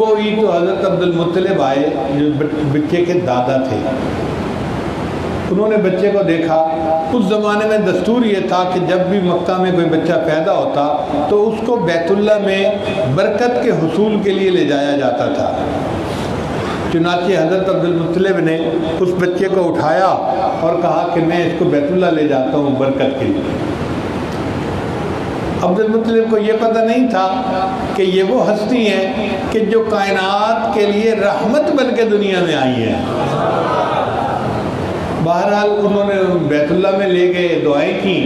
صبح ہوئی تو حضرت عبد المطلب آئے جو بچے کے دادا تھے. انہوں نے بچے کو دیکھا. اس زمانے میں دستور یہ تھا کہ جب بھی مکہ میں کوئی بچہ پیدا ہوتا تو اس کو بیت اللہ میں برکت کے حصول کے لیے لے جایا جاتا تھا. چنانچہ حضرت عبد المطلب نے اس بچے کو اٹھایا اور کہا کہ میں اس کو بیت اللہ لے جاتا ہوں برکت کے لیے. عبد المطلب کو یہ پتہ نہیں تھا کہ یہ وہ ہستی ہیں کہ جو کائنات کے لیے رحمت بن کے دنیا میں آئی ہیں. بہرحال انہوں نے بیت اللہ میں لے گئے, دعائیں کی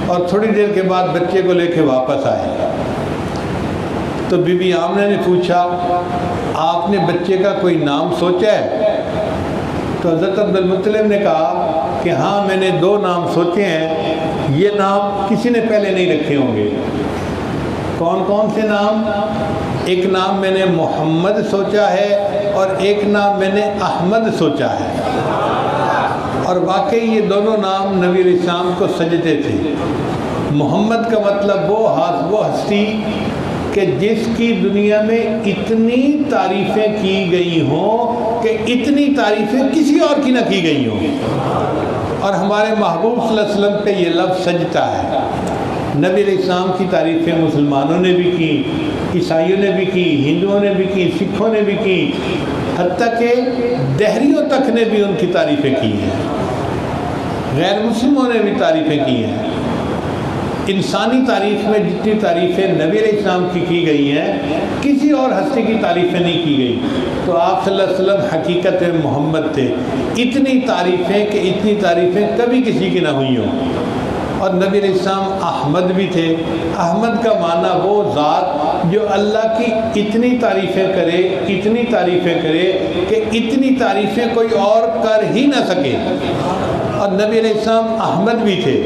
اور تھوڑی دیر کے بعد بچے کو لے کے واپس آئے. تو بی بی آمنہ نے پوچھا آپ نے بچے کا کوئی نام سوچا ہے؟ تو حضرت عبد المطلب نے کہا کہ ہاں میں نے 2 نام سوچے ہیں, یہ نام کسی نے پہلے نہیں رکھے ہوں گے. کون کون سے نام؟ ایک نام میں نے محمد سوچا ہے اور ایک نام میں نے احمد سوچا ہے. اور واقعی یہ دونوں نام نبی علیہ السلام کو سجدے تھے. محمد کا مطلب وہ ہستی کہ جس کی دنیا میں اتنی تعریفیں کی گئی ہوں کہ اتنی تعریفیں کسی اور کی نہ کی گئی ہوں. اور ہمارے محبوب صلی اللہ علیہ وسلم پہ یہ لفظ سجدہ ہے. نبی علیہ السلام کی تعریفیں مسلمانوں نے بھی کی, عیسائیوں نے بھی کی, ہندوؤں نے بھی کی, سکھوں نے بھی کی, حتیٰ کہ دہریوں تک نے بھی ان کی تعریفیں کی ہیں. غیر مسلموں نے بھی تعریفیں کی ہیں. انسانی تاریخ میں جتنی تعریفیں نبی علیہ السلام کی گئی ہیں کسی اور ہستی کی تعریفیں نہیں کی گئی. تو آپ صلی اللہ علیہ وسلم حقیقت میں محمد تھے. اتنی تعریفیں کبھی کسی کی نہ ہوئی ہوں. اور نبی علیہ السلام احمد بھی تھے. احمد کا معنی وہ ذات جو اللہ کی اتنی تعریفیں کرے کہ اتنی تعریفیں کوئی اور کر ہی نہ سکے. اور نبی علیہ السلام احمد بھی تھے.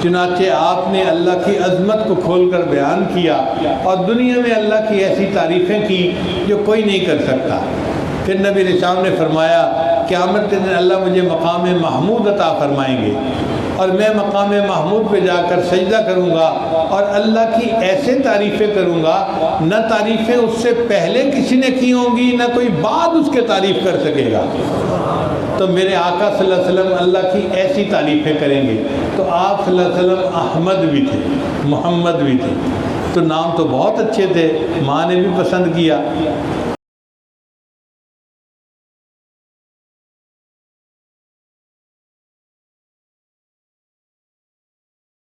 چنانچہ آپ نے اللہ کی عظمت کو کھول کر بیان کیا اور دنیا میں اللہ کی ایسی تعریفیں کی جو کوئی نہیں کر سکتا. پھر نبی علیہ السلام نے فرمایا قیامت کے دن اللہ مجھے مقام محمود عطا فرمائیں گے اور میں مقام محمود پہ جا کر سجدہ کروں گا اور اللہ کی ایسے تعریفیں کروں گا نہ تعریفیں اس سے پہلے کسی نے کی ہوں گی نہ کوئی بعد اس کے تعریف کر سکے گا. تو میرے آقا صلی اللہ علیہ وسلم اللہ کی ایسی تعریفیں کریں گے. تو آپ صلی اللہ علیہ وسلم احمد بھی تھے, محمد بھی تھے. تو نام تو بہت اچھے تھے, ماں نے بھی پسند کیا.